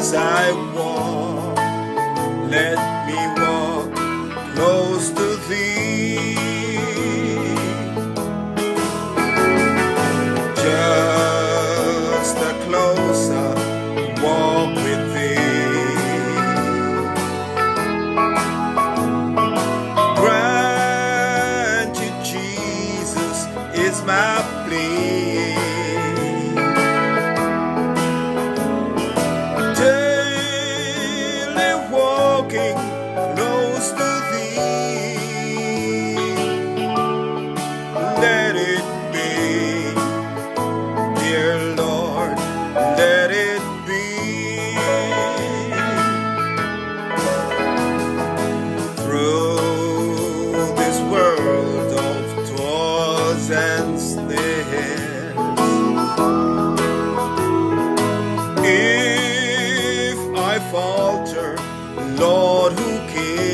as I walk, let me walk close to thee. Just a closer walk with thee. Grant you, Jesus, is my plea. Daily walking close to thee. Let it be, dear Lord, let it be. Through this world of toils and snares, if I falter, Lord, who cares?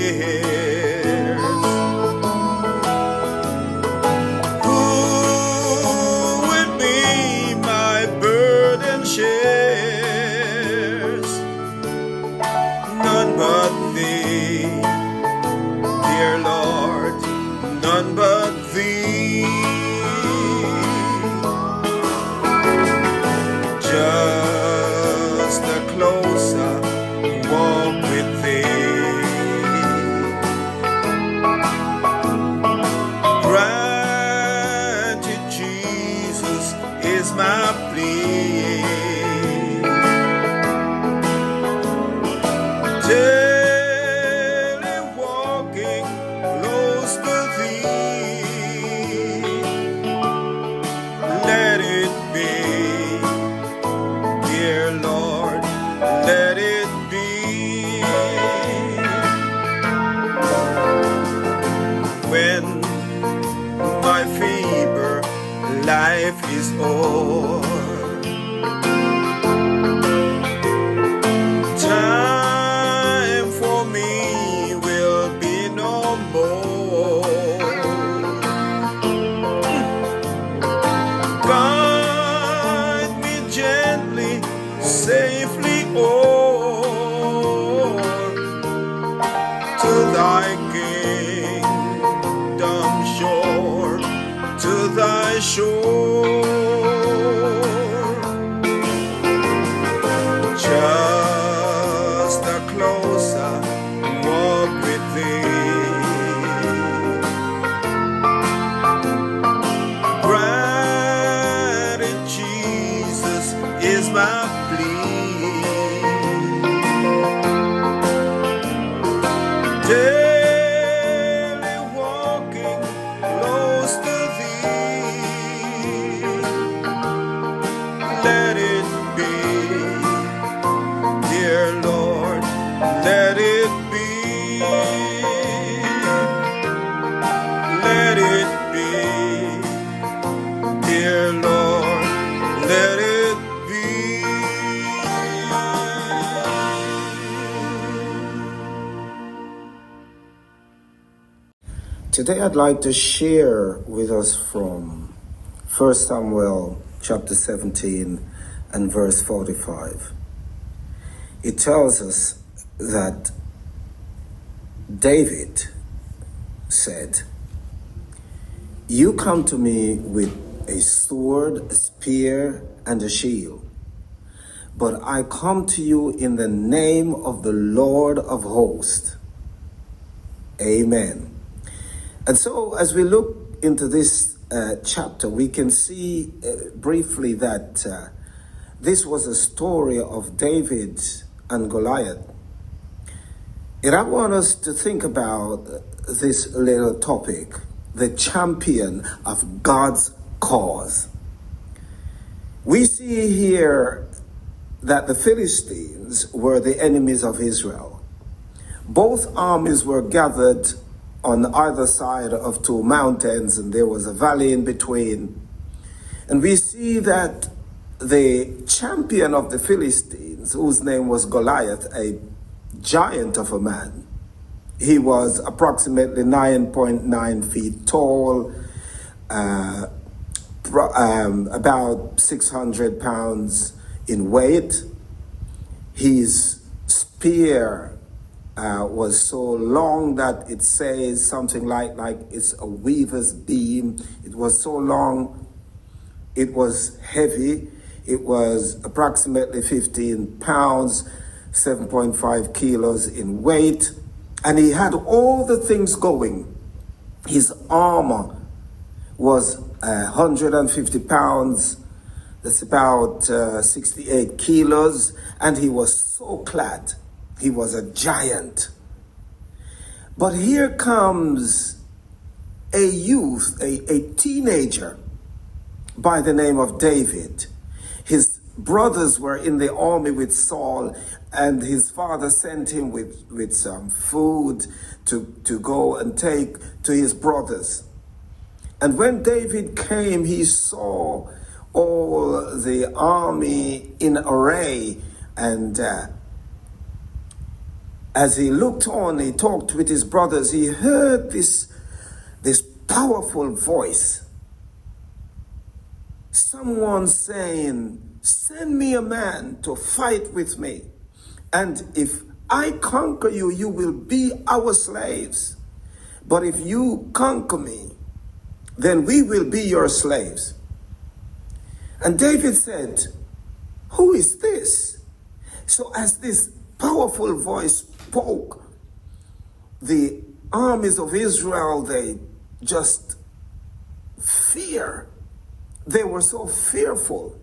Who with me my burden shares? None but thee, dear Lord, none but thee. Just a closer walk with thee. Grant you, Jesus, is my plea. Daily walking close to thee. Let it be, dear Lord, let it be. When my feeble life is o'er, time for me will be no more. Guide me gently, safely o'er to thy kingdom shore, to thy shore. Just a closer walk with thee. Granted, Jesus is my plea. Daily walking close to thee. Let it be, dear Lord, let it be. Let it be, dear Lord, let it be. Today I'd like to share with us from 1 Samuel chapter 17 and verse 45. It tells us that David said, "You come to me with a sword, a spear, and a shield, but I come to you in the name of the Lord of hosts." Amen. And so as we look into this chapter, we can see briefly that this was a story of David and Goliath. And I want us to think about this little topic, the champion of God's cause. We see here that the Philistines were the enemies of Israel. Both armies were gathered on either side of two mountains, and there was a valley in between. And we see that the champion of the Philistines, whose name was Goliath, a giant of a man, he was approximately 9.9 feet tall, about 600 pounds in weight. His spear was so long that it says something like it's a weaver's beam. It was so long, it was heavy. It was approximately 15 pounds, 7.5 kilos in weight. And he had all the things going. His armor was 150 pounds. That's about 68 kilos. And he was so clad. He was a giant. But here comes a youth, a teenager by the name of David. His brothers were in the army with Saul, and his father sent him with some food to go and take to his brothers. And when David came, he saw all the army in array, and as he looked on, he talked with his brothers, he heard this powerful voice. Someone saying, "Send me a man to fight with me. And if I conquer you, you will be our slaves. But if you conquer me, then we will be your slaves." And David said, "Who is this?" So as this powerful voice spoke, the armies of Israel, they just fear. They were so fearful.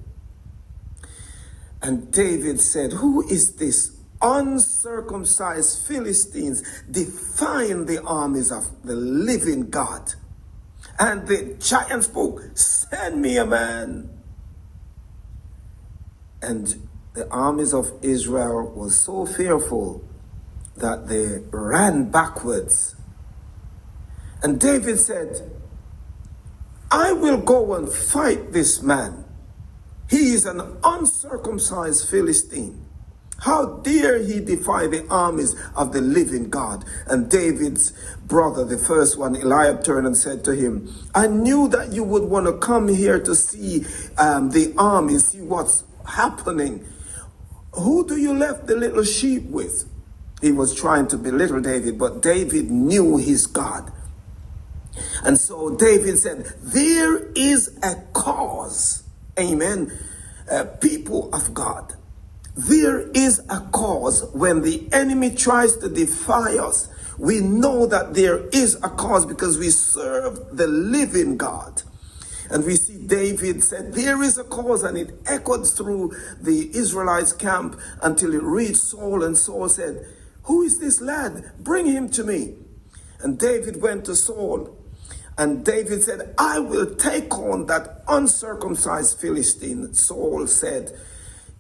And David said, "Who is this uncircumcised Philistines defying the armies of the living God?" And the giant spoke, "Send me a man." And the armies of Israel were so fearful that they ran backwards. And David said, "I will go and fight this man. He is an uncircumcised Philistine. How dare he defy the armies of the living God?" And David's brother, the first one, Eliab, turned and said to him, "I knew that you would want to come here to see the army, see what's happening. Who do you left the little sheep with?" He was trying to belittle David, but David knew his God. And so David said, "There is a cause." Amen. People of God, there is a cause when the enemy tries to defy us. We know that there is a cause because we serve the living God. And we see David said, "There is a cause," and it echoed through the Israelites' camp until it reached Saul, and Saul said, "Who is this lad? Bring him to me." And David went to Saul. And David said, "I will take on that uncircumcised Philistine." Saul said,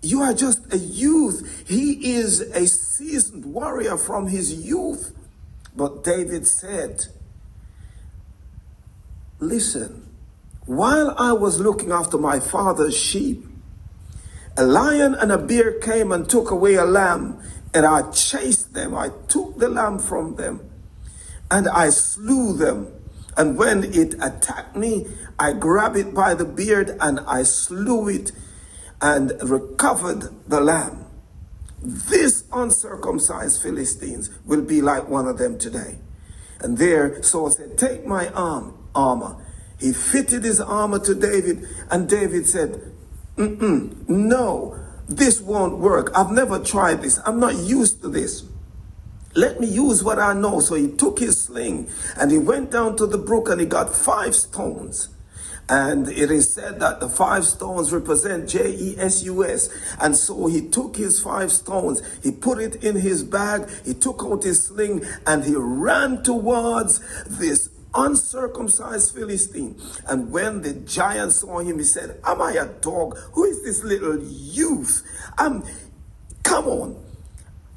"You are just a youth. He is a seasoned warrior from his youth." But David said, "Listen, while I was looking after my father's sheep, a lion and a bear came and took away a lamb, and I chased them. I took the lamb from them, and I slew them. And when it attacked me, I grabbed it by the beard and I slew it and recovered the lamb. This uncircumcised Philistines will be like one of them today." And there Saul said, "Take my armor." He fitted his armor to David, and David said, "No, this won't work. I've never tried this. I'm not used to this. Let me use what I know." So he took his sling and he went down to the brook and he got 5 stones. And it is said that the 5 stones represent Jesus. And so he took his 5 stones, he put it in his bag, he took out his sling, and he ran towards this uncircumcised Philistine. And when the giant saw him, he said, "Am I a dog? Who is this little youth? Come on.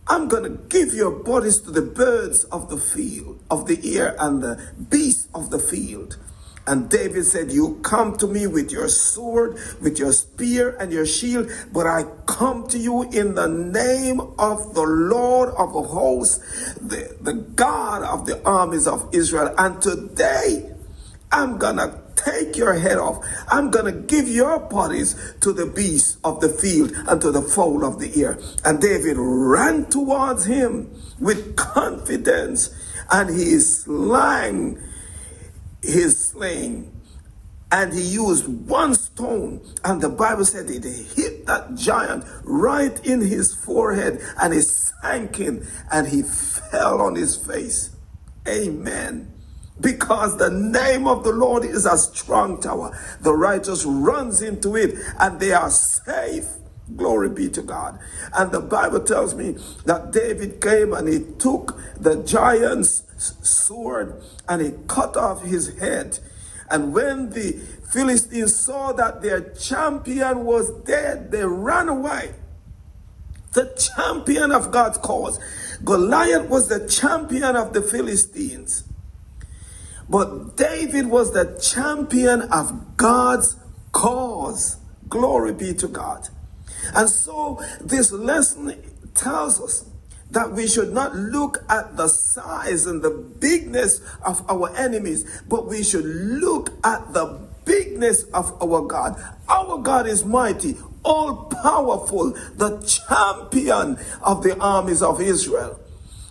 I'm going to give your bodies to the birds of the field, of the air, and the beasts of the field." And David said, "You come to me with your sword, with your spear and your shield, but I come to you in the name of the Lord of the hosts, the God of the armies of Israel. And today I'm going to take your head off. I'm going to give your bodies to the beasts of the field and to the fowl of the air. And David ran towards him with confidence, and he slang his sling. And he used one stone, and the Bible said it hit that giant right in his forehead, and it sank in, and he fell on his face. Amen. Because the name of the Lord is a strong tower. The righteous runs into it, and they are safe. Glory be to God. And the Bible tells me that David came and he took the giant's sword and he cut off his head. And when the Philistines saw that their champion was dead, they ran away. The champion of God's cause. Goliath was the champion of the Philistines. But David was the champion of God's cause. Glory be to God. And so this lesson tells us that we should not look at the size and the bigness of our enemies, but we should look at the bigness of our God. Our God is mighty, all powerful, the champion of the armies of Israel.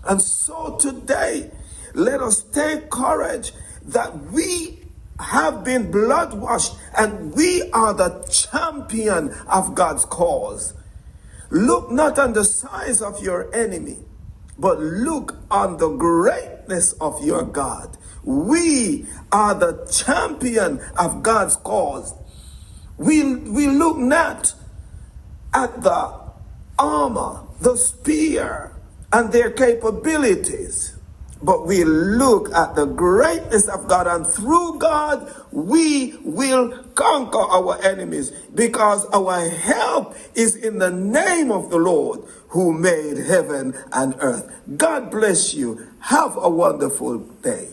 And so today, let us take courage that we have been blood washed and we are the champion of God's cause. Look not on the size of your enemy, but look on the greatness of your God. We are the champion of God's cause. We look not at the armor, the spear, and their capabilities, but we look at the greatness of God, and through God we will conquer our enemies, because our help is in the name of the Lord who made heaven and earth. God bless you. Have a wonderful day.